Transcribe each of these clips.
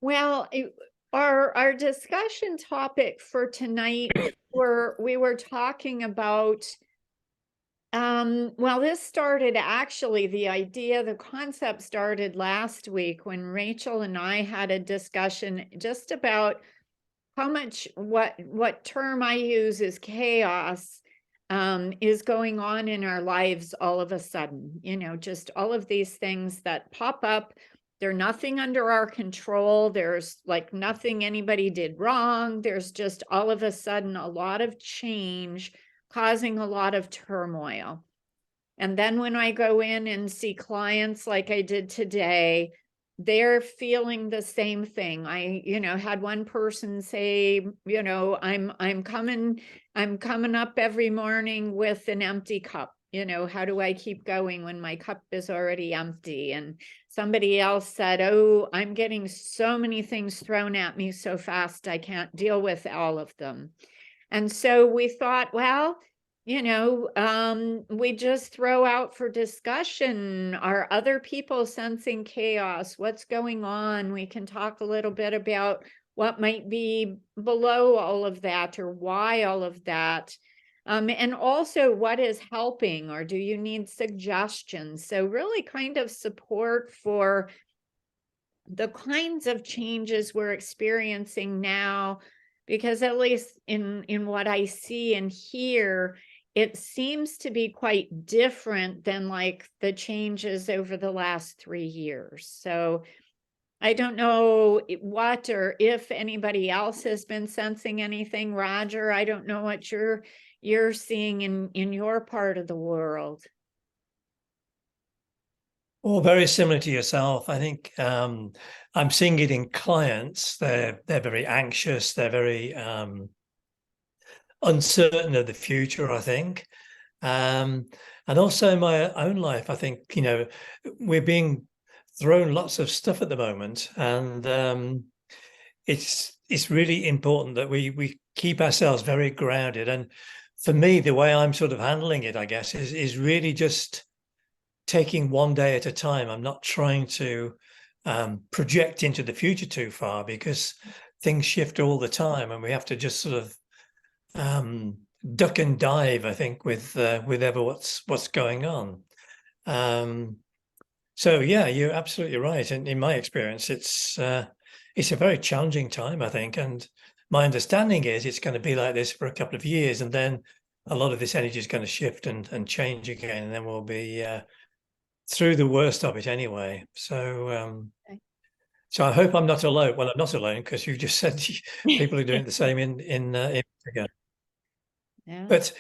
Well, our discussion topic for tonight, we were talking about, well, this started actually, the concept started last week when Rachel and I had a discussion just about how much, what term I use is chaos, is going on in our lives all of a sudden, just all of these things that pop up. They're nothing under our control. There's like nothing anybody did wrong. There's just all of a sudden a lot of change causing a lot of turmoil. And then when I go in and see clients like I did today, they're feeling the same thing. I, had one person say, I'm coming up every morning with an empty cup. How do I keep going when my cup is already empty? And somebody else said, oh, I'm getting so many things thrown at me so fast, I can't deal with all of them. And so we thought, well, we just throw out for discussion, are other people sensing chaos? What's going on? We can talk a little bit about what might be below all of that or why all of that. And also what is helping, or do you need suggestions? So really kind of support for the kinds of changes we're experiencing now, because at least in what I see and hear, it seems to be quite different than like the changes over the last 3 years. So I don't know what or if anybody else has been sensing anything. Roger, I don't know what you're seeing in your part of the world. Well, very similar to yourself. I think I'm seeing it in clients. They're very anxious. They're very uncertain of the future, I think. And also in my own life, I think, we're being thrown lots of stuff at the moment. And it's really important that we keep ourselves very grounded. And for me, the way I'm sort of handling it, I guess, is really just taking one day at a time. I'm not trying to project into the future too far, because things shift all the time, and we have to just sort of duck and dive, I think, with ever what's going on. So yeah, you're absolutely right. And in my experience, it's a very challenging time, I think. And my understanding is it's going to be like this for a couple of years, and then a lot of this energy is going to shift and change again, and then we'll be through the worst of it anyway. So Okay. so I hope I'm not alone. Well, I'm not alone, because you just said people are doing the same in Michigan. Yeah. But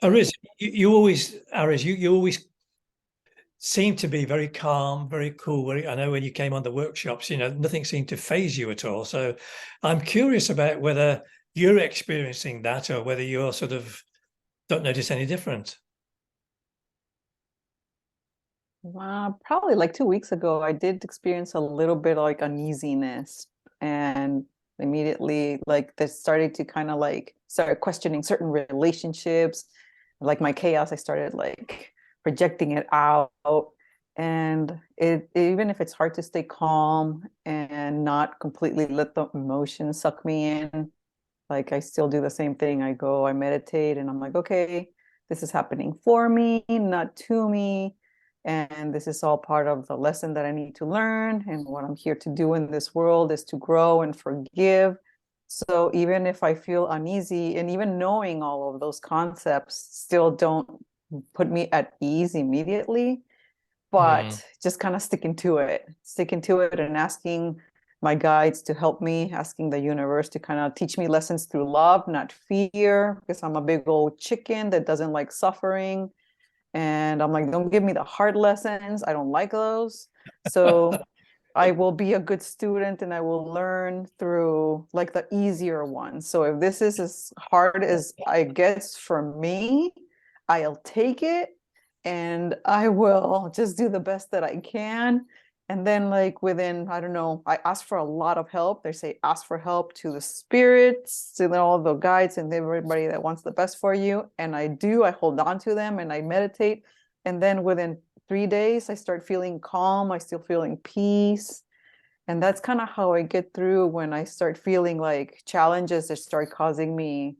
Ariz, you always seem to be very calm, very cool. I know when you came on the workshops, nothing seemed to phase you at all. So I'm curious about whether you're experiencing that, or whether you're sort of don't notice any difference. Probably like 2 weeks ago, I did experience a little bit of like uneasiness, and immediately like that started to kind of like start questioning certain relationships. Like my chaos, I started like projecting it out. And even if it's hard to stay calm and not completely let the emotions suck me in, like I still do the same thing. I meditate, and I'm like, okay, this is happening for me, not to me. And this is all part of the lesson that I need to learn. And what I'm here to do in this world is to grow and forgive. So even if I feel uneasy, and even knowing all of those concepts still don't put me at ease immediately, but just kind of sticking to it and asking my guides to help me, asking the universe to kind of teach me lessons through love, not fear, because I'm a big old chicken that doesn't like suffering. And I'm like, don't give me the hard lessons. I don't like those. So I will be a good student, and I will learn through like the easier ones. So if this is as hard as I guess for me, I'll take it, and I will just do the best that I can. And then like within, I don't know, I ask for a lot of help. They say ask for help to the spirits, to all the guides and everybody that wants the best for you. And I do, I hold on to them and I meditate. And then within 3 days, I start feeling calm. I still feeling peace. And that's kind of how I get through when I start feeling like challenges that start causing me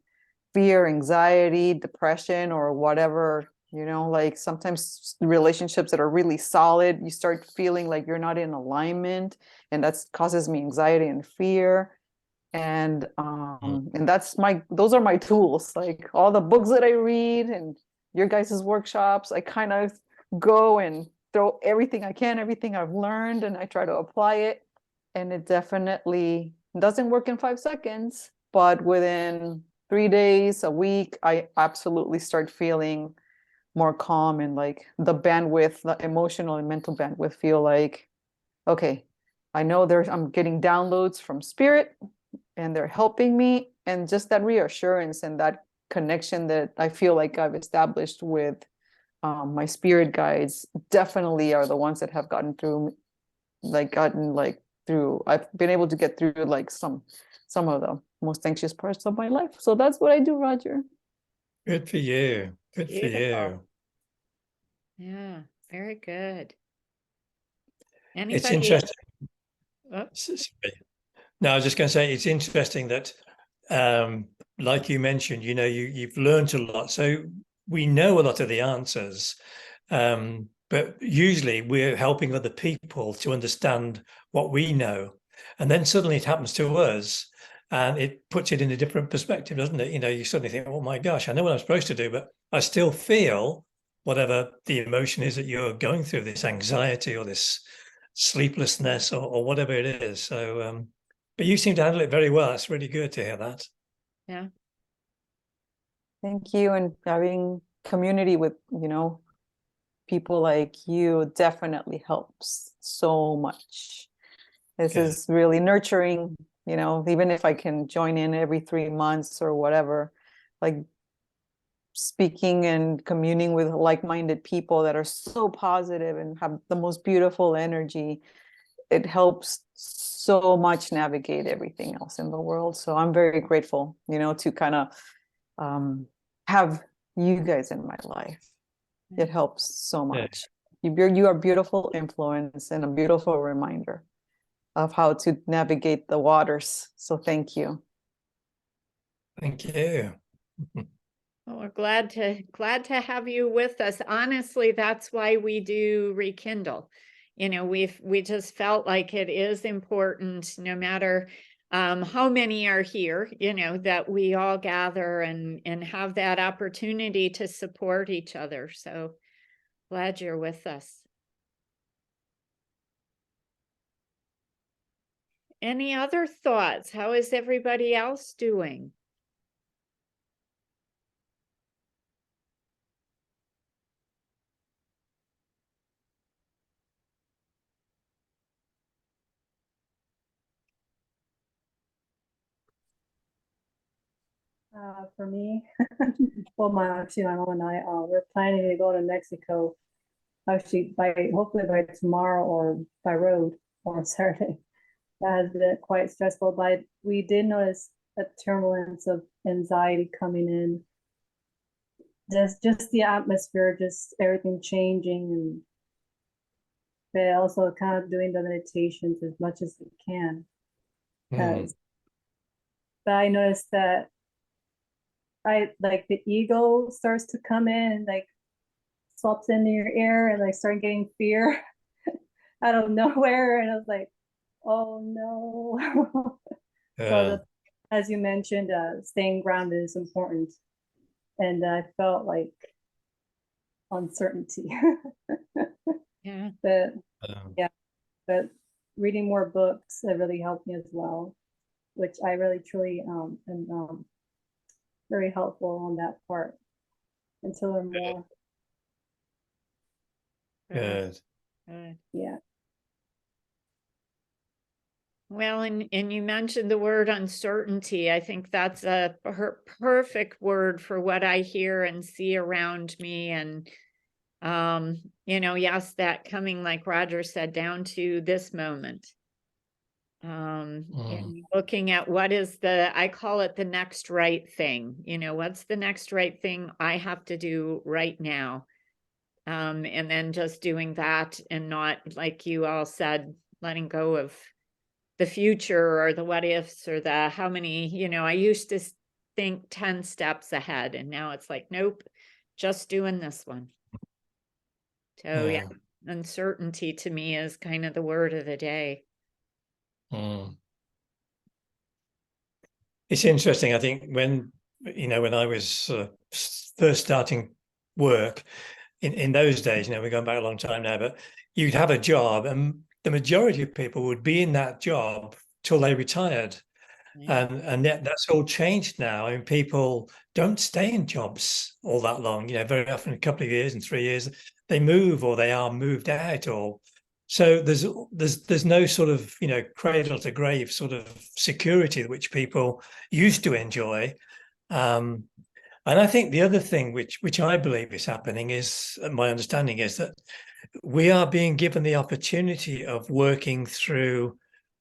fear, anxiety, depression, or whatever. Like sometimes relationships that are really solid, you start feeling like you're not in alignment, and that causes me anxiety and fear. And those are my tools, like all the books that I read and your guys' workshops. I kind of go and throw everything I can, everything I've learned, and I try to apply it. And it definitely doesn't work in 5 seconds, but within 3 days, a week, I absolutely start feeling more calm, and like the emotional and mental bandwidth feel like, okay, I know I'm getting downloads from spirit and they're helping me. And just that reassurance and that connection that I feel like I've established with my spirit guides definitely are the ones that have gotten through, I've been able to get through like some of the most anxious parts of my life. So that's what I do, Roger. Good for you. Good for Beautiful. you. Yeah, very good. It's Anybody? interesting. Oh, Sorry. No, I was just going to say it's interesting that, like you mentioned, you've learned a lot, so we know a lot of the answers, but usually we're helping other people to understand what we know, and then suddenly it happens to us, and it puts it in a different perspective, doesn't it? You suddenly think, "Oh my gosh, I know what I'm supposed to do, but I still feel whatever the emotion is that you're going through, this anxiety or this sleeplessness or whatever it is." So. But you seem to handle it very well. That's really good to hear that. yeah. Thank you. And having community with, people like you definitely helps so much. This is really nurturing, even if I can join in every 3 months or whatever, like speaking and communing with like-minded people that are so positive and have the most beautiful energy. It helps so much navigate everything else in the world. So I'm very grateful, to kind of have you guys in my life. It helps so much. You are beautiful influence and a beautiful reminder of how to navigate the waters. So thank you. Thank you. Well, we're glad to have you with us. Honestly, that's why we do Rekindle. We just felt like it is important, no matter how many are here, that we all gather and have that opportunity to support each other. So glad you're with us. Any other thoughts? How is everybody else doing? For me, well, my mom and I, we're planning to go to Mexico. Actually, hopefully by tomorrow or by road or Saturday. That has been quite stressful, but we did notice a turbulence of anxiety coming in. Just the atmosphere, just everything changing, and but also kind of doing the meditations as much as we can. But I noticed that the ego starts to come in and like swaps into your ear and like start getting fear out of nowhere. And I was like, oh no. So as you mentioned, staying grounded is important. And I felt like uncertainty. Yeah. But reading more books have really helped me as well, which I really truly am very helpful on that part, and to learn more. Good. Yeah. Well, and you mentioned the word uncertainty. I think that's a perfect word for what I hear and see around me. And, yes, that coming, like Roger said, down to this moment. And looking at what is I call it the next right thing. What's the next right thing I have to do right now? And then just doing that and not, like you all said, letting go of the future or the what ifs or the how many, I used to think 10 steps ahead, and now it's like, nope, just doing this one. So yeah, uncertainty to me is kind of the word of the day. It's interesting. I think when I was first starting work in those days, we're going back a long time now, but you'd have a job, and the majority of people would be in that job till they retired. Yeah. And yet that's all changed now. I mean, people don't stay in jobs all that long. Very often a couple of years and 3 years, they move or they are moved out. Or so there's no sort of cradle to grave sort of security which people used to enjoy. And I think the other thing which I believe is happening is, my understanding is that we are being given the opportunity of working through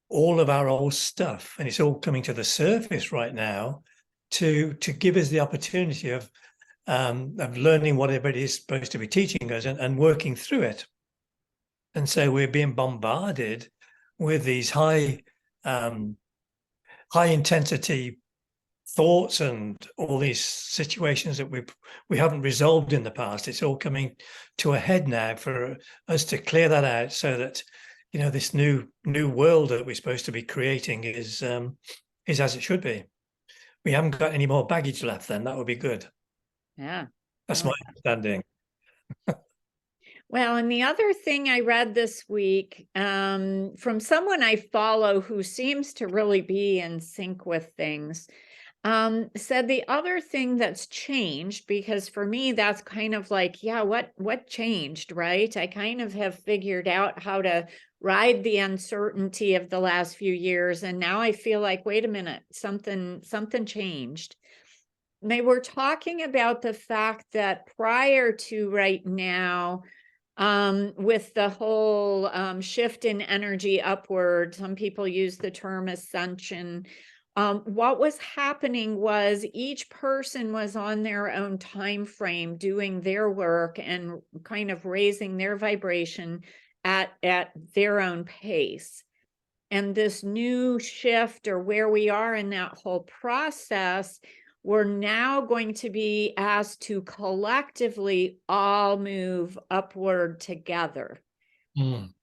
all of our old stuff, and it's all coming to the surface right now to give us the opportunity of learning whatever it is supposed to be teaching us and working through it. And so we're being bombarded with these high intensity thoughts and all these situations that we haven't resolved in the past. It's all coming to a head now for us to clear that out, so that this new world that we're supposed to be creating is as it should be. We haven't got any more baggage left. Then that would be good. Yeah. That's my understanding. Well, and the other thing I read this week from someone I follow who seems to really be in sync with things, said the other thing that's changed, because for me, that's kind of like, yeah, what changed, right? I kind of have figured out how to ride the uncertainty of the last few years. And now I feel like, wait a minute, something changed. They were talking about the fact that prior to right now, with the whole shift in energy upward, some people use the term ascension. What was happening was each person was on their own time frame doing their work and kind of raising their vibration at their own pace. And this new shift, or where we are in that whole process, we're now going to be asked to collectively all move upward together.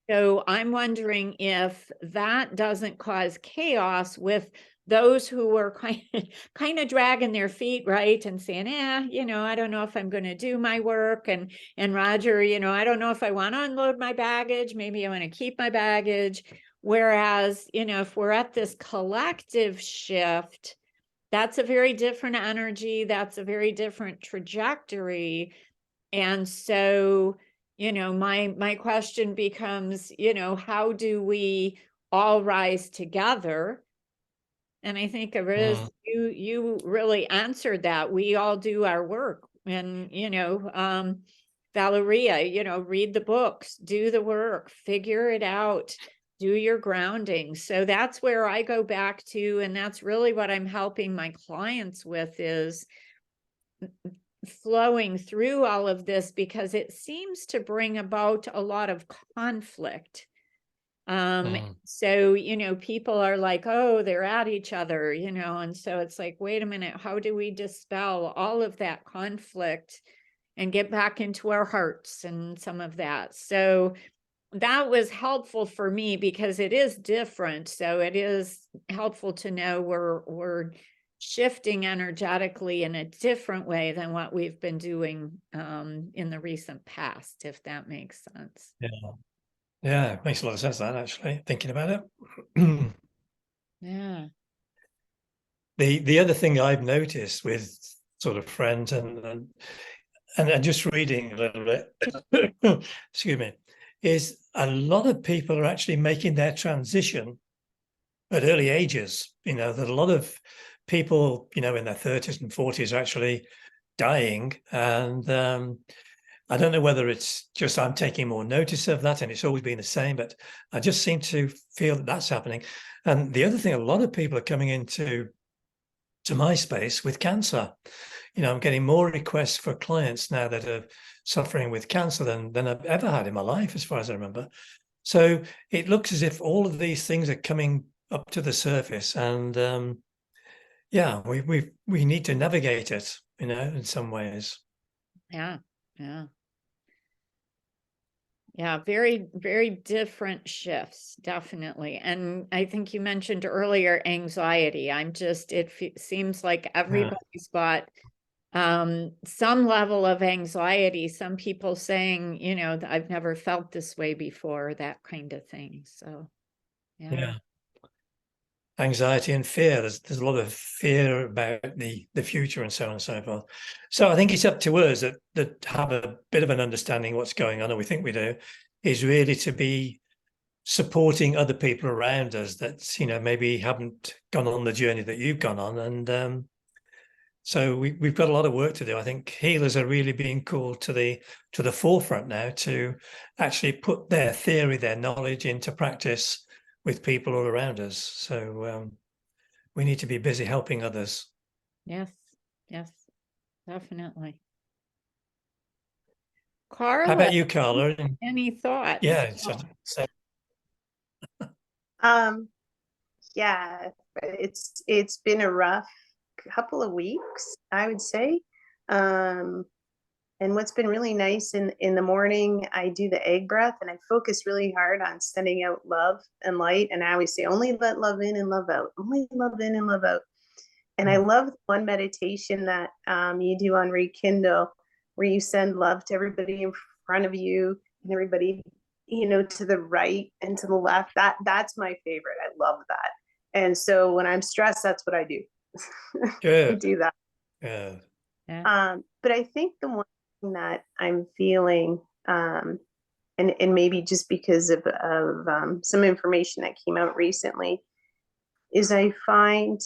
So I'm wondering if that doesn't cause chaos with those who were kind of dragging their feet, right? And saying, I don't know if I'm going to do my work. And Roger, I don't know if I want to unload my baggage. Maybe I want to keep my baggage. Whereas, if we're at this collective shift, that's a very different energy. That's a very different trajectory. And so, my question becomes, how do we all rise together? And I think you really answered that. We all do our work. And, Valeria, read the books, do the work, figure it out, do your grounding. So that's where I go back to, and that's really what I'm helping my clients with, is flowing through all of this, because it seems to bring about a lot of conflict. So, people are like, oh, they're at each other, and so it's like, wait a minute, how do we dispel all of that conflict and get back into our hearts and some of that? So that was helpful for me, because it is different. So it is helpful to know we're shifting energetically in a different way than what we've been doing in the recent past, if that makes sense. Yeah, it makes a lot of sense, that, actually, thinking about it. Yeah. The other thing I've noticed with sort of friends and just reading a little bit, excuse me, is a lot of people are actually making their transition at early ages. That a lot of people, in their 30s and 40s are actually dying. And I don't know whether it's just I'm taking more notice of that, and it's always been the same, but I just seem to feel that that's happening. And the other thing, a lot of people are coming into my space with cancer. I'm getting more requests for clients now that are suffering with cancer than I've ever had in my life, as far as I remember. So it looks as if all of these things are coming up to the surface, and yeah, we need to navigate it, you know, in some ways. Yeah. Yeah, very, very different shifts, definitely. And I think you mentioned earlier anxiety. Seems like everybody's got some level of anxiety. Some people saying, you know, I've never felt this way before, that kind of thing. So, Yeah. Anxiety and fear. There's a lot of fear about the future and so on and so forth. So I think it's up to us that have a bit of an understanding of what's going on, and we think we do, is really to be supporting other people around us that, you know, maybe haven't gone on the journey that you've gone on. And so we've got a lot of work to do. I think healers are really being called to the forefront now to actually put their theory, their knowledge into practice with people all around us. So we need to be busy helping others. yes, definitely. How Carla, about you, Carla? any thoughts? Yeah. Yeah, it's been a rough couple of weeks, I would say. And what's been really nice in the morning, I do the egg breath and I focus really hard on sending out love and light. And I always say, only let love in and love out, only love in and love out. And I love one meditation that you do on Rekindle, where you send love to everybody in front of you and everybody, you know, to the right and to the left. That's my favorite. I love that. And so when I'm stressed, that's what I do. I do that. Yeah. But I think the one thing that I'm feeling, and maybe just because of some information that came out recently, is I find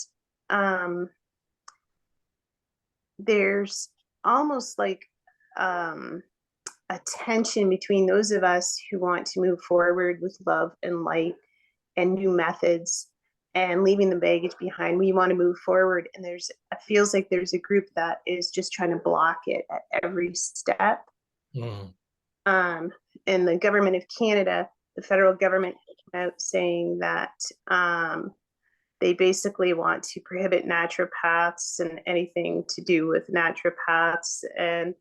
there's almost like a tension between those of us who want to move forward with love and light and new methods and leaving the baggage behind. We want to move forward, and it feels like there's a group that is just trying to block it at every step. And the government of Canada, the federal government, came out saying that they basically want to prohibit naturopaths and anything to do with naturopaths and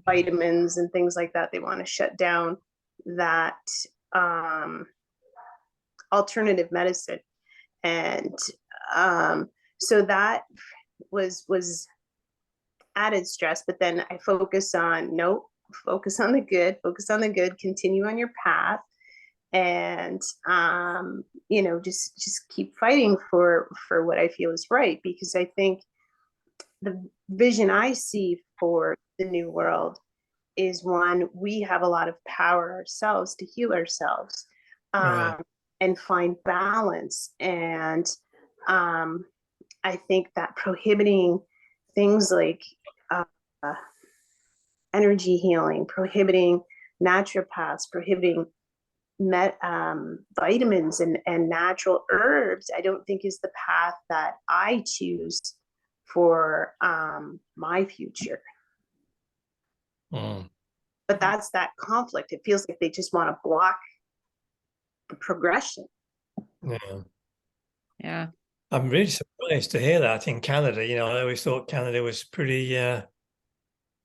vitamins and things like that. They want to shut down that alternative medicine. And so that was added stress. But then I focus on focus on the good, continue on your path, and you know, just keep fighting for what I feel is right, because I think the vision I see for the new world is one, we have a lot of power ourselves to heal ourselves, Right. and find balance. And I think that prohibiting things like energy healing, prohibiting naturopaths, prohibiting vitamins and natural herbs, I don't think is the path that I choose for my future. But that's that conflict. It feels like they just want to block the progression. Yeah. I'm really surprised to hear that in Canada. You know, I always thought Canada was pretty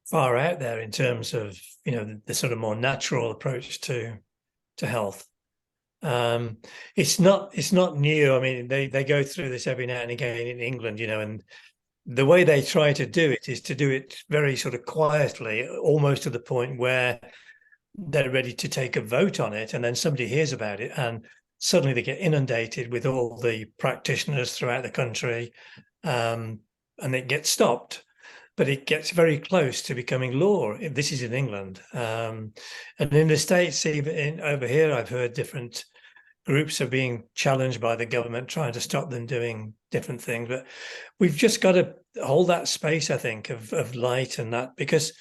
far out there in terms of, you know, the sort of more natural approach to health. It's not new. I mean, they go through this every now and again in England, you know, and the way they try to do it is to do it very sort of quietly, almost to the point where they're ready to take a vote on it, and then somebody hears about it and suddenly they get inundated with all the practitioners throughout the country, and it gets stopped. But it gets very close to becoming law. This is in England, and in the States, even over here, I've heard different groups are being challenged by the government, trying to stop them doing different things. But we've just got to hold that space, I think, of light and that, because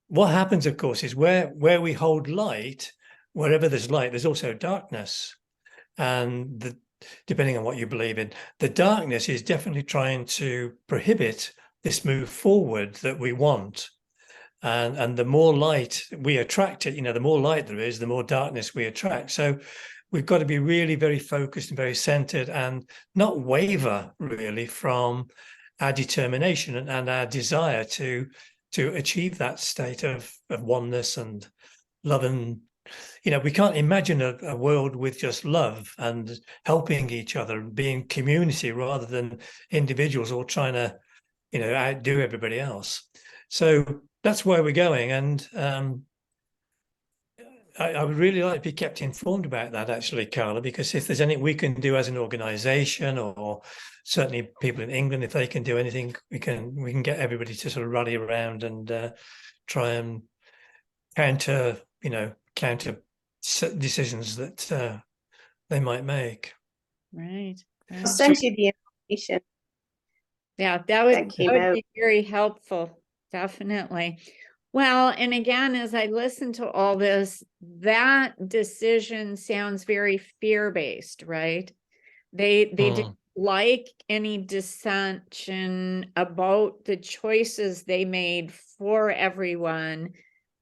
what happens, of course, is where we hold light, wherever there's light, there's also darkness. And depending on what you believe in, the darkness is definitely trying to prohibit this move forward that we want. and the more light we attract it, the more light there is, the more darkness we attract. So we've got to be really very focused and very centered, and not waver really from our determination and our desire to achieve that state of oneness and love. And we can't imagine a world with just love and helping each other and being community rather than individuals all trying to outdo everybody else. So that's where we're going. And I would really like to be kept informed about that, actually, Carla, because if there's anything we can do as an organization, or certainly people in England, if they can do anything, we can get everybody to sort of rally around and try and counter decisions that they might make. Right. I'll right. send you the information. Yeah, that that would came out. be very helpful. Definitely. Well, and again, as I listen to all this, that decision sounds very fear-based, right? They didn't like any dissension about the choices they made for everyone.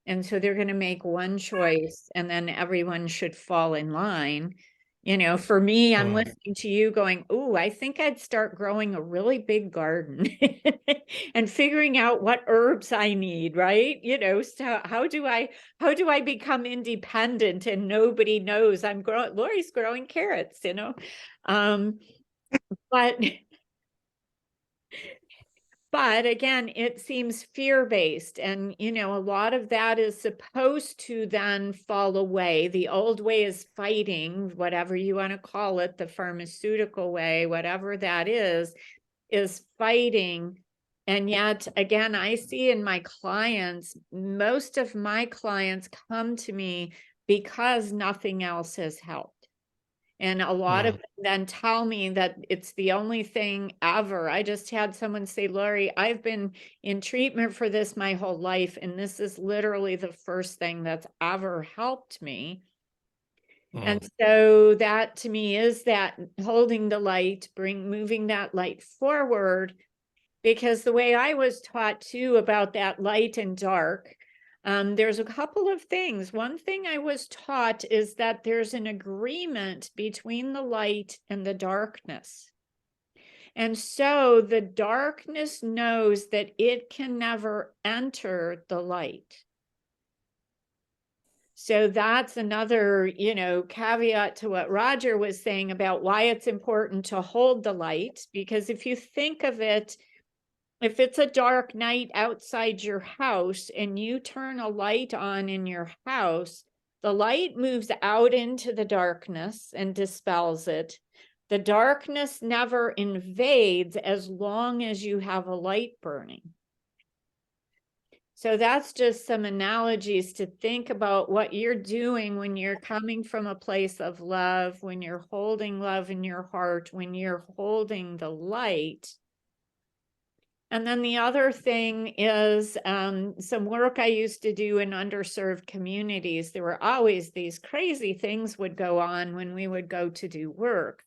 And so they're going to make one choice and then everyone should fall in line. For me, I'm listening to you going, "Oh, I think I'd start growing a really big garden and figuring out what herbs I need, right? So how do I become independent and nobody knows I'm growing, Lori's growing carrots, but But again, it seems fear-based, and a lot of that is supposed to then fall away. The old way is fighting, whatever you want to call it, the pharmaceutical way, whatever that is fighting. And yet, again, I see in my clients, most of my clients come to me because nothing else has helped. And a lot of them then tell me that it's the only thing ever. I just had someone say, "Lori, I've been in treatment for this my whole life, and this is literally the first thing that's ever helped me." And so that to me is that holding the light, moving that light forward, because the way I was taught too about that light and dark, there's a couple of things. One thing I was taught is that there's an agreement between the light and the darkness. And so the darkness knows that it can never enter the light. So that's another, caveat to what Roger was saying about why it's important to hold the light. Because if you think of it, if it's a dark night outside your house and you turn a light on in your house, the light moves out into the darkness and dispels it. The darkness never invades as long as you have a light burning. So that's just some analogies to think about what you're doing when you're coming from a place of love, when you're holding love in your heart, when you're holding the light. And then the other thing is some work I used to do in underserved communities. There were always these crazy things would go on when we would go to do work.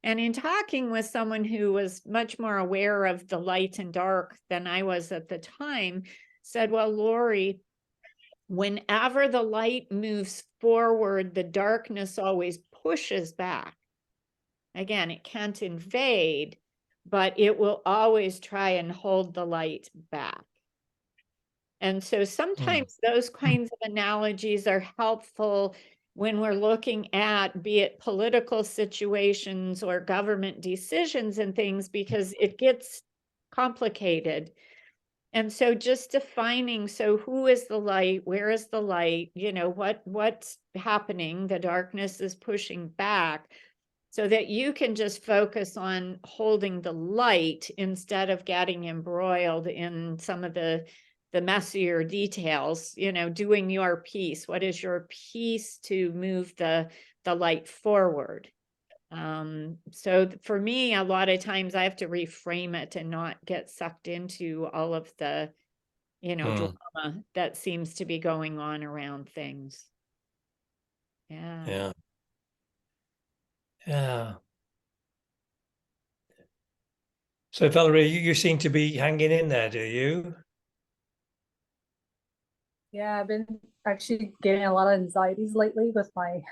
And in talking with someone who was much more aware of the light and dark than I was at the time, said, "Well, Lori, whenever the light moves forward, the darkness always pushes back. Again, it can't invade, but it will always try and hold the light back." And so sometimes those kinds of analogies are helpful when we're looking at, be it political situations or government decisions and things, because it gets complicated. And so just defining, so who is the light? Where is the light? What's happening? The darkness is pushing back, so that you can just focus on holding the light instead of getting embroiled in some of the messier details, doing your piece. What is your piece to move the light forward? So for me, a lot of times I have to reframe it and not get sucked into all of the, drama that seems to be going on around things. Yeah. So Valerie, you seem to be hanging in there, do you? Yeah, I've been actually getting a lot of anxieties lately with my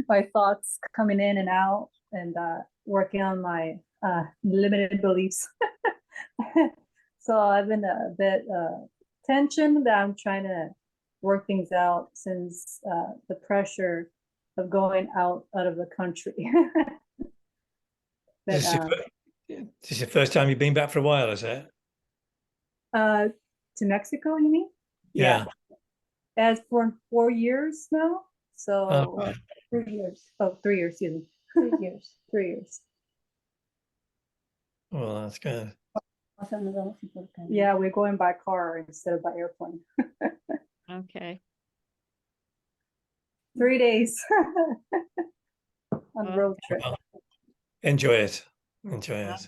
my thoughts coming in and out, and working on my limited beliefs. So I've been a bit tension, but I'm trying to work things out since the pressure of going out of the country. But This is this is the first time you've been back for a while, is it? to Mexico, you mean? Yeah. As for 4 years now. So Okay. 3 years. Oh, 3 years, excuse me. 3 years. 3 years. Well, that's good. Yeah, we're going by car instead of by airplane. Okay. 3 days on Well, road trip. Well, enjoy it. Enjoy it.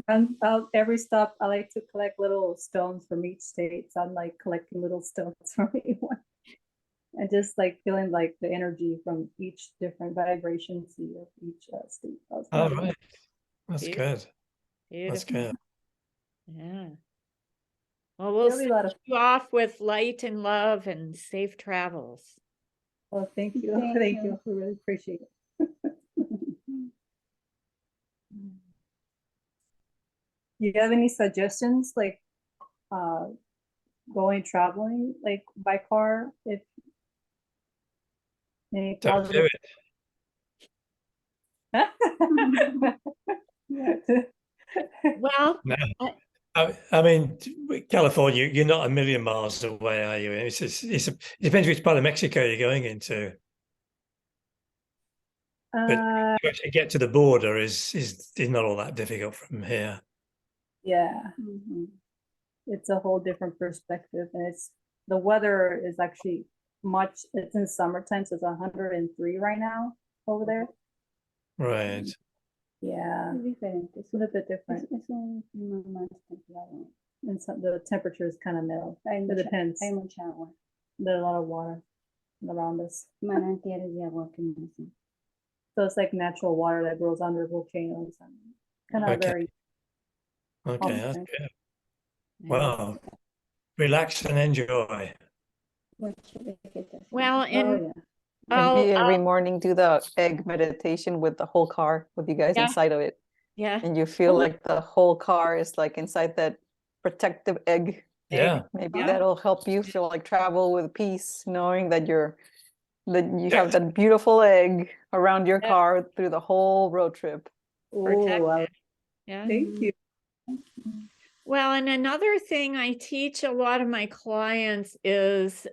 And every stop, I like to collect little stones from each state. So I'm like collecting little stones from each one. And just like feeling like the energy from each different vibration sea of each state. All right. That's Beautiful. good. That's Beautiful. good. Yeah. Well, we'll It'll be a send lot of you off with light and love and safe travels. Oh, thank you. Thank you. We really appreciate it. Do you have any suggestions, like going traveling, like by car? If any Don't do positive. it. Well, No. I mean, California, you're not a million miles away, are you? It depends which part of Mexico you're going into. But to actually get to the border is not all that difficult from here. Yeah. It's a whole different perspective, and the weather is actually it's in summertime, so it's 103 right now over there. Right. Yeah, it's a little bit different. And so the temperature is kind of middle. It depends. There's a lot of water around us. So it's like natural water that grows under volcanoes and kind of Okay. very Okay, that's good. Wow. Relax and enjoy. well, and Maybe I'll every morning do the egg meditation with the whole car with you guys Yeah. inside of it. yeah. And you feel like the whole car is like inside that protective egg. Yeah. Maybe Yeah. that'll help you feel like travel with peace, knowing that you have that beautiful egg around your Yeah. car through the whole road trip. Protected. Yeah. Thank you. Well, and another thing I teach a lot of my clients is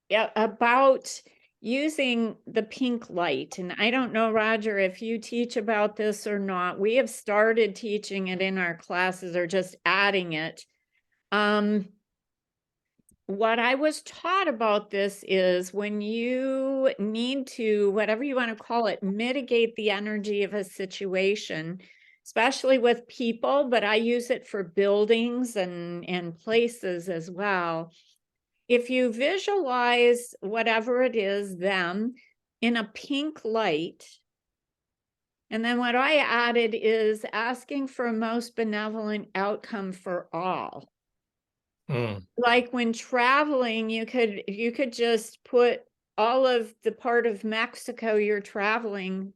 about using the pink light. And I don't know, Roger, if you teach about this or not. We have started teaching it in our classes or just adding it. What I was taught about this is when you need to, whatever you want to call it, mitigate the energy of a situation, especially with people, but I use it for buildings and places as well. If you visualize whatever it is, them in a pink light, and then what I added is asking for a most benevolent outcome for all. Like when traveling, you could just put all of the part of Mexico you're traveling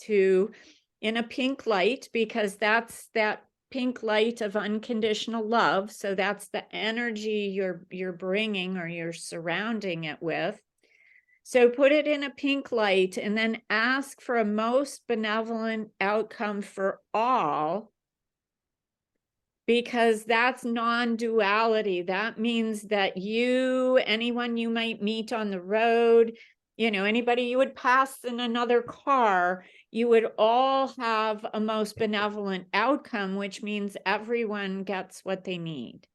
to in a pink light, because that's that pink light of unconditional love. So that's the energy you're bringing or you're surrounding it with. So put it in a pink light and then ask for a most benevolent outcome for all, because that's non-duality. That means that anyone you might meet on the road, anybody you would pass in another car, you would all have a most benevolent outcome, which means everyone gets what they need.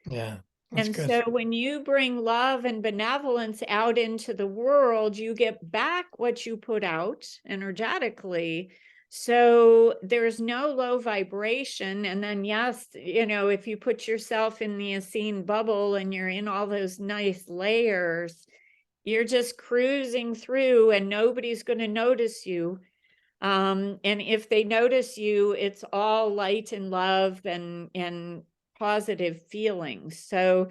Yeah. That's And good. so when you bring love and benevolence out into the world, you get back what you put out energetically. So there's no low vibration. And then, yes, if you put yourself in the Essene bubble and you're in all those nice layers, you're just cruising through and nobody's going to notice you. And if they notice you, it's all light and love and positive feelings. So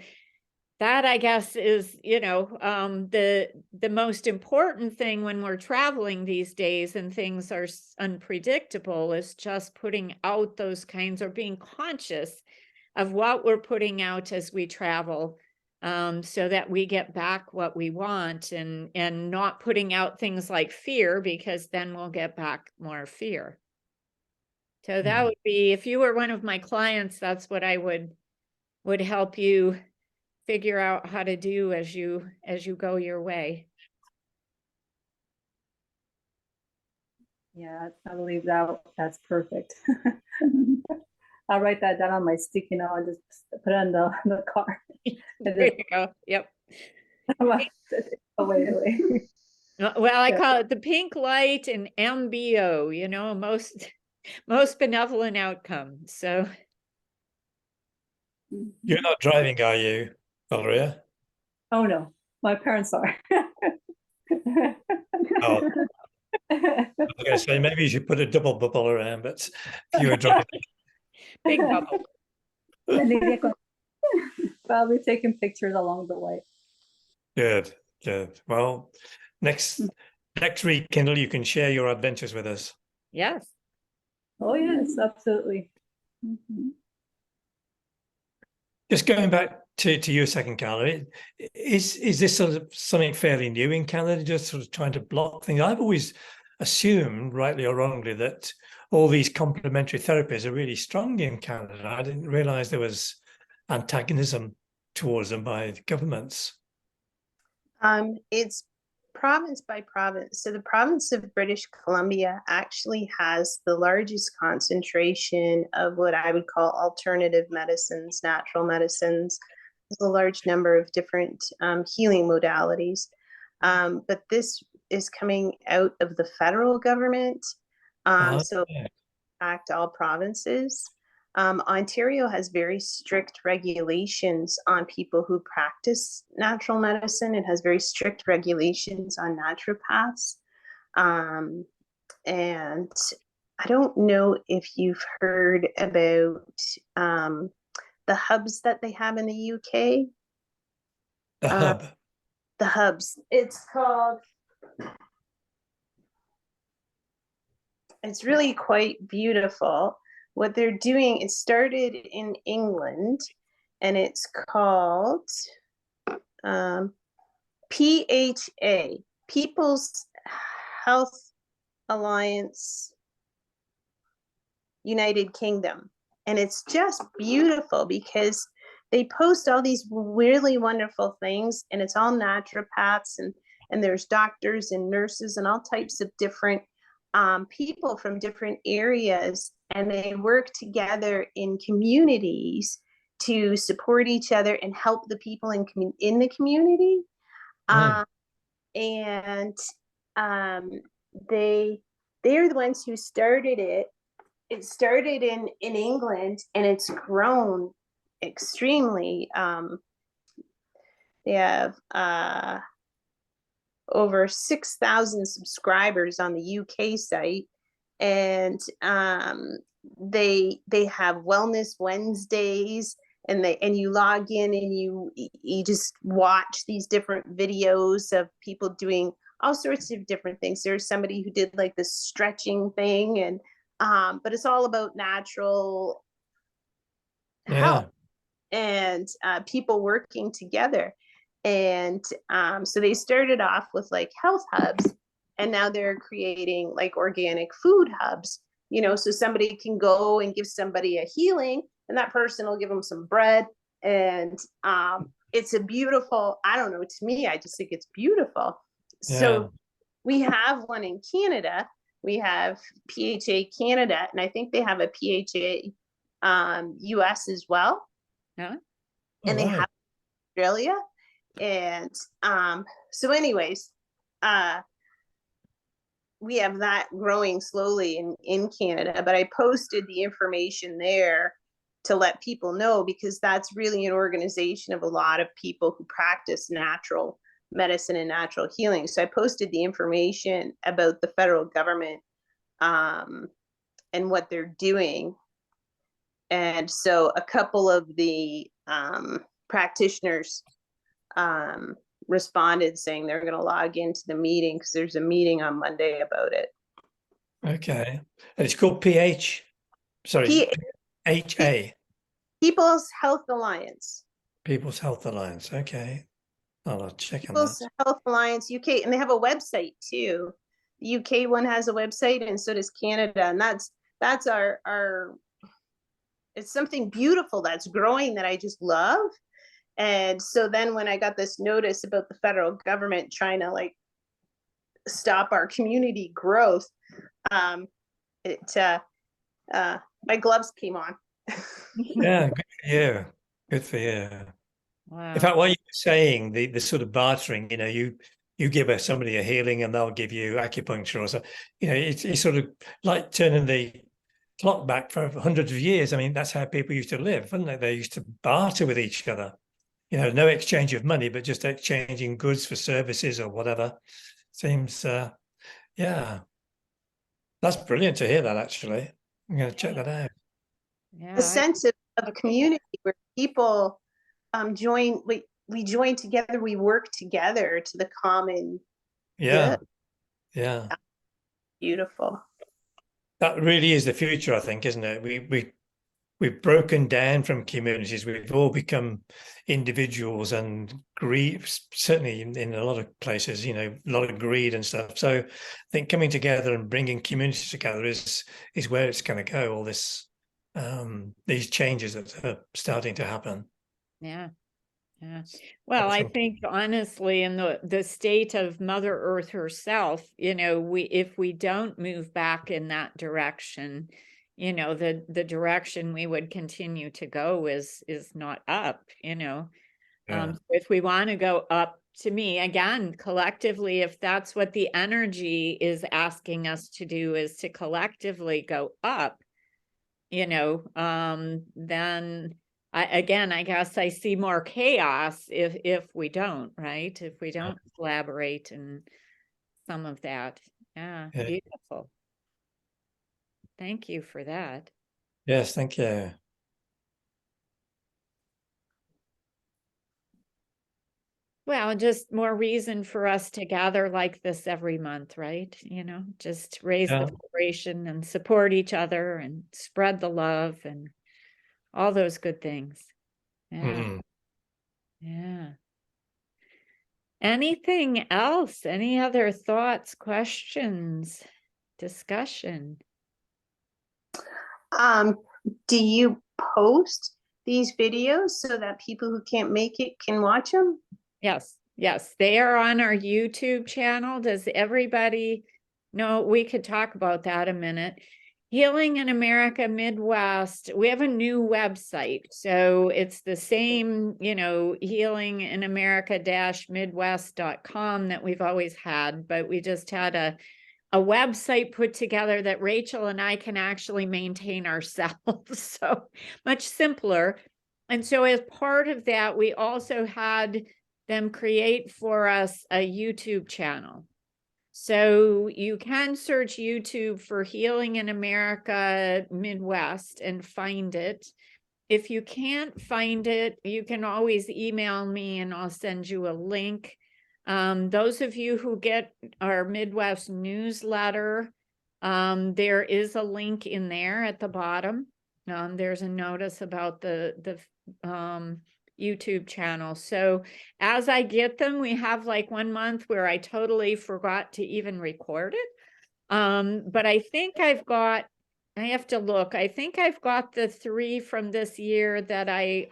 that, I guess, is, the most important thing when we're traveling these days and things are unpredictable, is just putting out those kinds, or being conscious of what we're putting out as we travel, so that we get back what we want, and not putting out things like fear, because then we'll get back more fear. So that would be, if you were one of my clients, that's what I would help you figure out how to do as you go your way. Yeah, I believe that's perfect. I'll write that down on my sticky note and just put it on the car. There you go. Yep. Away. Well, I Yeah. call it the pink light and MBO, most benevolent outcome. So You're not driving, are you, Valeria? Oh no, my parents are. Oh, I was going to say maybe you should put a double bubble around, but if you were driving, big bubble. Probably taking pictures along the way. good. Well, next Rekindle, you can share your adventures with us. Yes. Oh yes, absolutely. Mhm. Just going back to your second, Carla, is this sort of something fairly new in Canada, just sort of trying to block things? I've always assumed, rightly or wrongly, that all these complementary therapies are really strong in Canada. I didn't realize there was antagonism towards them by the governments. It's province by province. So the province of British Columbia actually has the largest concentration of what I would call alternative medicines, natural medicines. There's a large number of different healing modalities. But this is coming out of the federal government. So Yeah. impact all provinces. Ontario has very strict regulations on people who practice natural medicine. It has very strict regulations on naturopaths. And I don't know if you've heard about the hubs that they have in the UK. The hub. The hubs. It's called, it's really quite beautiful. What they're doing, it started in England, and it's called PHA, People's Health Alliance United Kingdom. And it's just beautiful because they post all these really wonderful things, and it's all naturopaths, and there's doctors and nurses and all types of different people from different areas, and they work together in communities to support each other and help the people in the community. And they're the ones who started it. It started in England, and it's grown extremely. They have over 6,000 subscribers on the UK site, and they have Wellness Wednesdays, and you log in and you just watch these different videos of people doing all sorts of different things. There's somebody who did like this stretching thing, and but it's all about natural health and people working together. And so they started off with like health hubs, and now they're creating like organic food hubs, so somebody can go and give somebody a healing, and that person will give them some bread. And it's a beautiful, I don't know, to me, I just think it's beautiful. So we have one in Canada. We have PHA Canada, and I think they have a PHA US as well. Yeah. And they have Australia. And so anyways, we have that growing slowly in Canada, but I posted the information there to let people know, because that's really an organization of a lot of people who practice natural medicine and natural healing. So I posted the information about the federal government and what they're doing. And so a couple of the practitioners responded saying they're going to log into the meeting because there's a meeting on Monday about it. Okay. And it's called HA, People's Health Alliance. People's Health Alliance. Okay. I'll check on People's that. Health Alliance UK, and they have a website too. The UK one has a website, and so does Canada, and that's our. It's something beautiful that's growing that I just love. And so then when I got this notice about the federal government trying to like stop our community growth, my gloves came on. Yeah, good for you. Good for you. Wow. In fact, what you were saying, the sort of bartering, you know, you give somebody a healing and they'll give you acupuncture or so, you know, it's sort of like turning the clock back for hundreds of years. I mean, that's how people used to live, wasn't it? They used to barter with each other. You know, no exchange of money, but just exchanging goods for services or whatever. Seems, yeah, that's brilliant to hear that. Actually, I'm going to check that out. Yeah. A sense of community where people join, we join together, we work together to the common Yeah, good. yeah. Beautiful. That really is the future, I think, isn't it? We've broken down from communities. We've all become individuals, and greed, certainly in a lot of places, you know, a lot of greed and stuff. So I think coming together and bringing communities together is where it's going to go. All this, these changes that are starting to happen. Yeah. Yeah. Well, I think honestly, in the state of Mother Earth herself, you know, if we don't move back in that direction, you know, the direction we would continue to go is not up, you know. Yeah. If we want to go up, to me, again, collectively, if that's what the energy is asking us to do, is to collectively go up, you know, then I guess I see more chaos if we don't, right? If we don't collaborate and some of that. Yeah, Yeah. beautiful. Thank you for that. Yes, thank you. Well, just more reason for us to gather like this every month, right? You know, just raise Yeah. the vibration and support each other and spread the love and all those good things. Yeah. Mm. Yeah. Anything else? Any other thoughts, questions, discussion? Do you post these videos so that people who can't make it can watch them? Yes, yes, they are on our YouTube channel. Does everybody know? We could talk about that a minute. Healing in America Midwest. We have a new website. So it's the same, you know, Healing in America-Midwest.com that we've always had, but we just had a website put together that Rachel and I can actually maintain ourselves. So much simpler. And so as part of that, we also had them create for us a YouTube channel. So you can search YouTube for Healing in America Midwest and find it. If you can't find it, you can always email me and I'll send you a link. Those of you who get our Midwest newsletter, there is a link in there at the bottom. There's a notice about the YouTube channel. So as I get them, we have like 1 month where I totally forgot to even record it. But I think I have to look. I think I've got the 3 from this year that I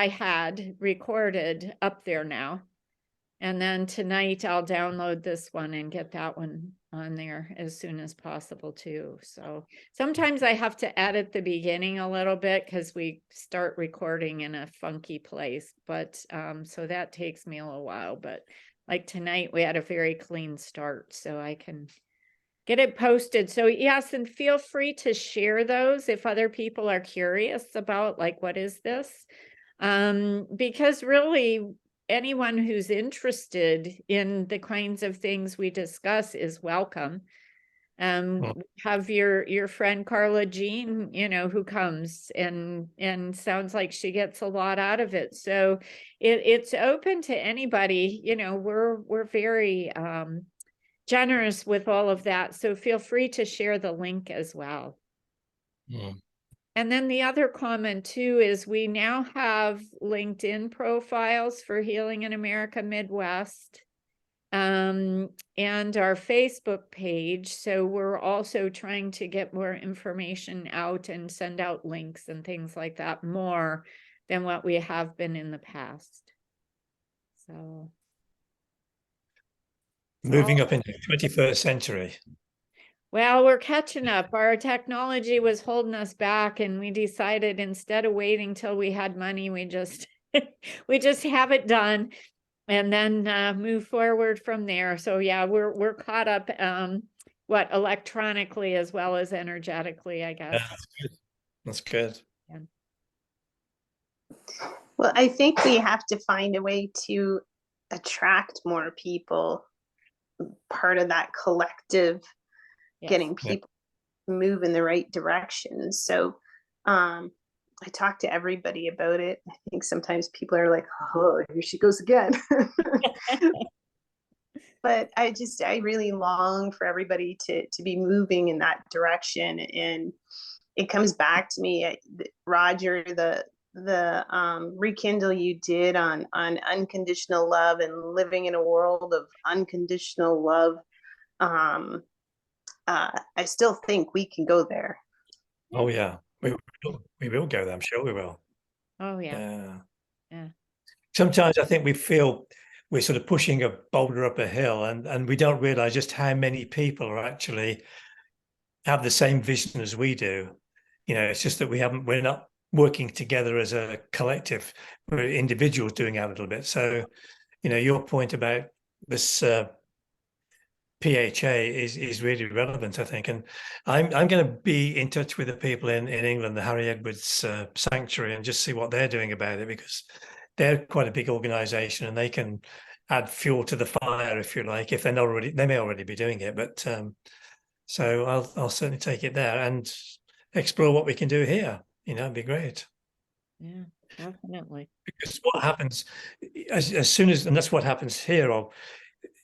had recorded up there now. And then tonight I'll download this one and get that one on there as soon as possible too. So sometimes I have to edit the beginning a little bit because we start recording in a funky place. But so that takes me a little while. But like tonight we had a very clean start, so I can get it posted. So yes, and feel free to share those if other people are curious about like, what is this? Because really anyone who's interested in the kinds of things we discuss is welcome. Mm. Have your friend Carla Jean, you know, who comes and sounds like she gets a lot out of it. So it's open to anybody, you know, we're very generous with all of that. So feel free to share the link as well. Mm. And then the other comment too is we now have LinkedIn profiles for Healing in America Midwest, and our Facebook page. So we're also trying to get more information out and send out links and things like that more than what we have been in the past. So Moving up into the 21st century. well, we're catching up. Our technology was holding us back, and we decided instead of waiting till we had money, we just we just have it done and then move forward from there. So yeah, we're caught up electronically as well as energetically, I guess. Yeah, that's good. That's good. Yeah. Well, I think we have to find a way to attract more people, part of that collective, Yes. getting people to move in the right direction. So I talk to everybody about it. I think sometimes people are like, oh, here she goes again. But I really long for everybody to be moving in that direction. And it comes back to me, Roger, the rekindle you did on unconditional love and living in a world of unconditional love. I still think we can go there. Oh yeah, we will go there. I'm sure we will. Oh yeah. Yeah. Yeah. Sometimes I think we feel we're sort of pushing a boulder up a hill, and we don't realize just how many people are actually have the same vision as we do. You know, it's just that we're not working together as a collective. We're individuals doing our little bit. So, you know, your point about this PHA is really relevant, I think. And I'm going to be in touch with the people in England, the Harry Edwards Sanctuary, and just see what they're doing about it, because they're quite a big organization and they can add fuel to the fire, if you like, if they're not already, they may already be doing it. But so I'll certainly take it there and explore what we can do here. You know, it'd be great. Yeah, definitely. Because what happens as soon as, and that's what happens here,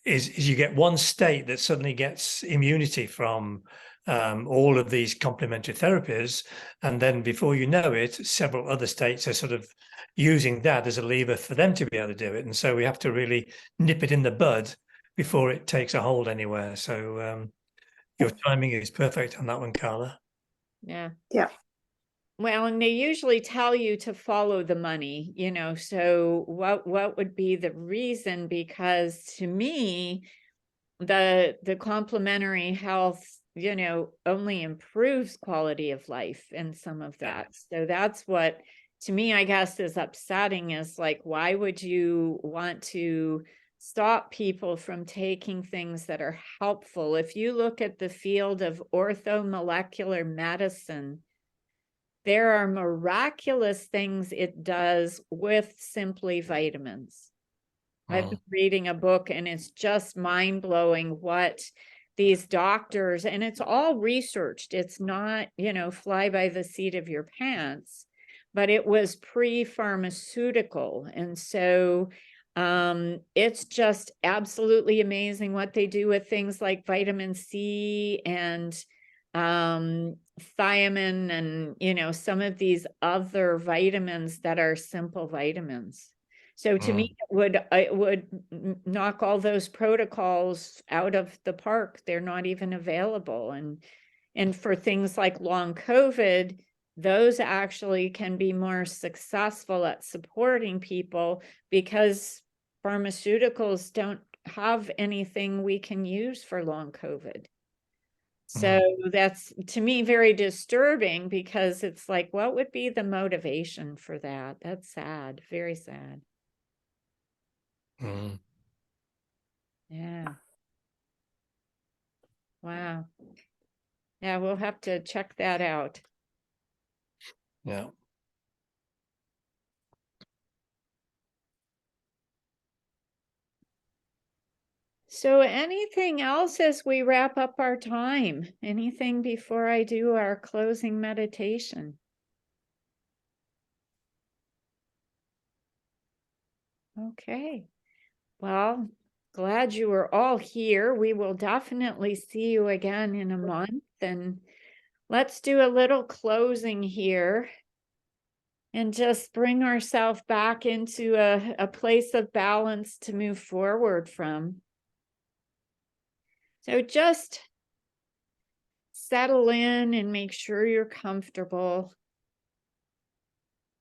is you get one state that suddenly gets immunity from all of these complementary therapies, and then before you know it, several other states are sort of using that as a lever for them to be able to do it. And so we have to really nip it in the bud before it takes a hold anywhere. So your timing is perfect on that one, Carla. Yeah. Yeah. Well, and they usually tell you to follow the money, you know, so what would be the reason? Because to me, the complementary health, you know, only improves quality of life and some of that. So that's what, to me, I guess, is upsetting, is like, why would you want to stop people from taking things that are helpful? If you look at the field of orthomolecular medicine, there are miraculous things it does with simply vitamins. I've been reading a book and it's just mind-blowing what these doctors, and it's all researched. It's not, you know, fly by the seat of your pants, but it was pre-pharmaceutical. And so it's just absolutely amazing what they do with things like vitamin C and thiamine and, you know, some of these other vitamins that are simple vitamins. So to me, it would knock all those protocols out of the park. They're not even available. And for things like long COVID, those actually can be more successful at supporting people because pharmaceuticals don't have anything we can use for long COVID. So that's, to me, very disturbing, because it's like, what would be the motivation for that? That's sad, very sad. Yeah. Wow. Yeah, we'll have to check that out. Yeah. So anything else as we wrap up our time? Anything before I do our closing meditation? Okay. Well, glad you were all here. We will definitely see you again in a month. And let's do a little closing here and just bring ourselves back into a place of balance to move forward from. So just settle in and make sure you're comfortable.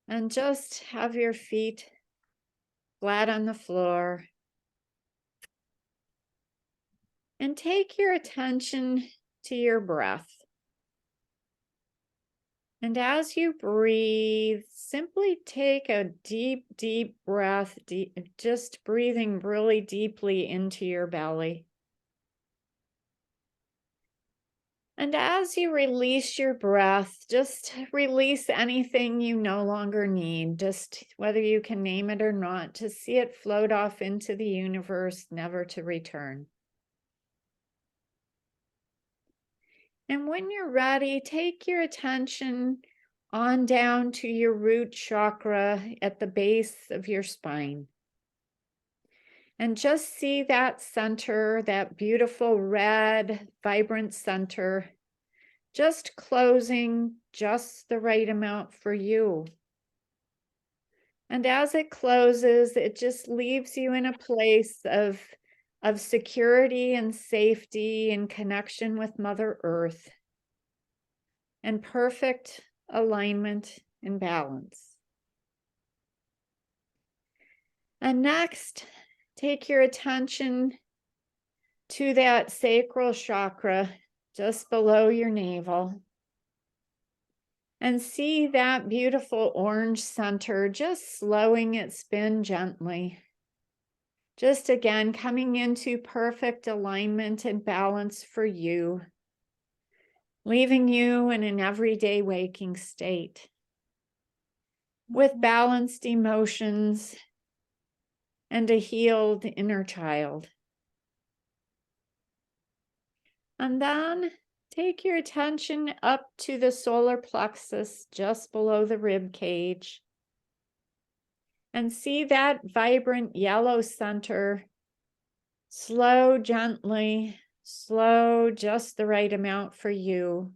And just have your feet flat on the floor. And take your attention to your breath. And as you breathe, simply take a deep, deep breath, just breathing really deeply into your belly. And as you release your breath, just release anything you no longer need, just whether you can name it or not, to see it float off into the universe, never to return. And when you're ready, take your attention on down to your root chakra at the base of your spine. And just see that center, that beautiful red, vibrant center, just closing just the right amount for you. And as it closes, it just leaves you in a place of security and safety and connection with Mother Earth and perfect alignment and balance. And next, take your attention to that sacral chakra just below your navel. And see that beautiful orange center just slowing its spin gently. Just again, coming into perfect alignment and balance for you, leaving you in an everyday waking state with balanced emotions and a healed inner child. And then take your attention up to the solar plexus just below the rib cage. And see that vibrant yellow center, slow, gently, slow, just the right amount for you,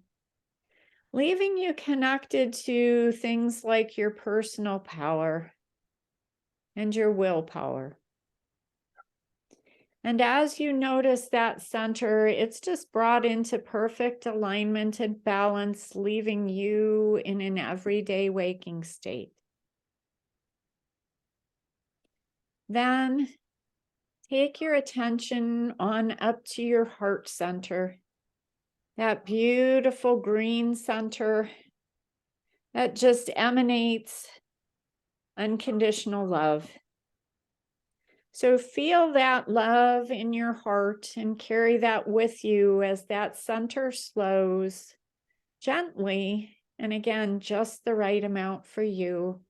leaving you connected to things like your personal power and your willpower. And as you notice that center, it's just brought into perfect alignment and balance, leaving you in an everyday waking state. Then take your attention on up to your heart center, that beautiful green center that just emanates unconditional love. So feel that love in your heart and carry that with you as that center slows gently, and again, just the right amount for you,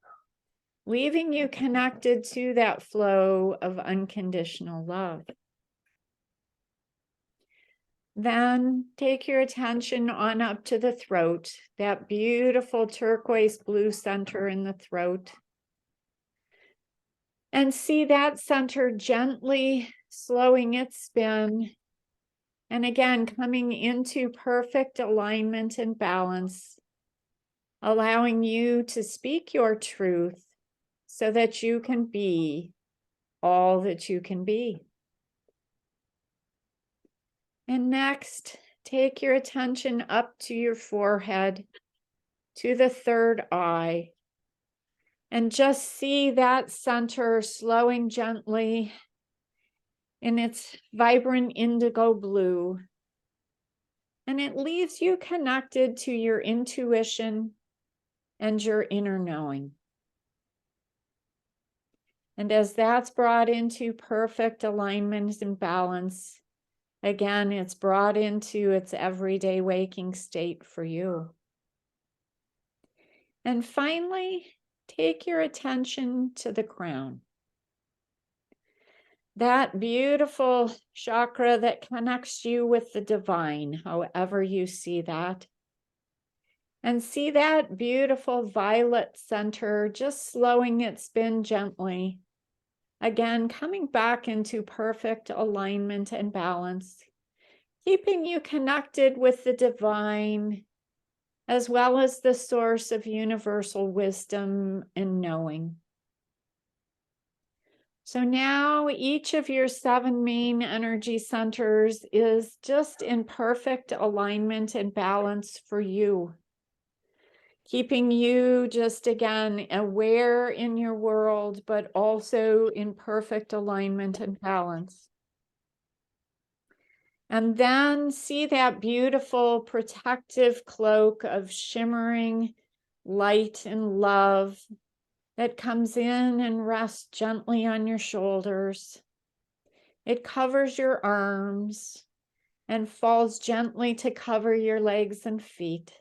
leaving you connected to that flow of unconditional love. Then take your attention on up to the throat, that beautiful turquoise blue center in the throat. And see that center gently slowing its spin. And again, coming into perfect alignment and balance, allowing you to speak your truth so that you can be all that you can be. And next, take your attention up to your forehead, to the third eye, and just see that center slowing gently in its vibrant indigo blue. And it leaves you connected to your intuition and your inner knowing. And as that's brought into perfect alignment and balance, again, it's brought into its everyday waking state for you. And finally, take your attention to the crown. that beautiful chakra that connects you with the divine, however you see that. And see that beautiful violet center just slowing its spin gently. Again, coming back into perfect alignment and balance, keeping you connected with the divine, as well as the source of universal wisdom and knowing. So now each of your 7 main energy centers is just in perfect alignment and balance for you, keeping you just again aware in your world, but also in perfect alignment and balance. And then see that beautiful protective cloak of shimmering light and love that comes in and rests gently on your shoulders. It covers your arms and falls gently to cover your legs and feet.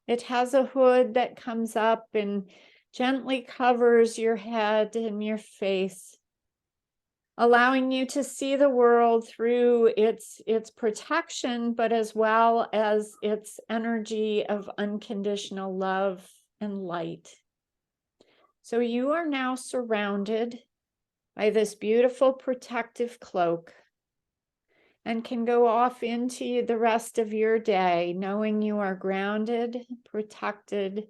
It has a hood that comes up and gently covers your head and your face, allowing you to see the world through its protection, but as well as its energy of unconditional love and light. So you are now surrounded by this beautiful protective cloak and can go off into the rest of your day knowing you are grounded, protected,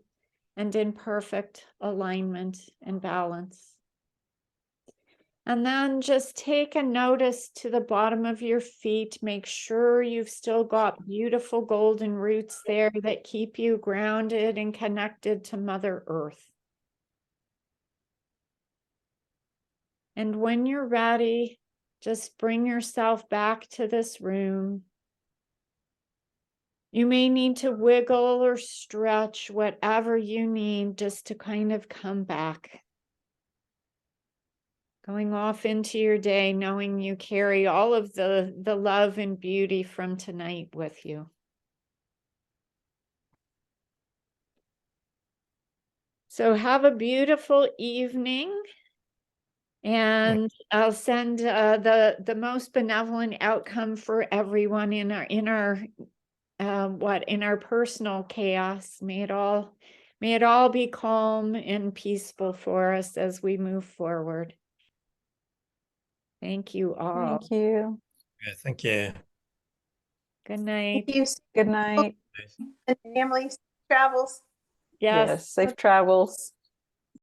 and in perfect alignment and balance. And then just take a notice to the bottom of your feet. Make sure you've still got beautiful golden roots there that keep you grounded and connected to Mother Earth. And when you're ready, just bring yourself back to this room. You may need to wiggle or stretch, whatever you need, just to kind of come back. Going off into your day, knowing you carry all of the love and beauty from tonight with you. So have a beautiful evening. And I'll send the most benevolent outcome for everyone in our personal chaos. May it all be calm and peaceful for us as we move forward. Thank you all. Thank you. Yeah, thank you. Good night. Thank you. Good night. And family travels. Yes. Yes, safe travels.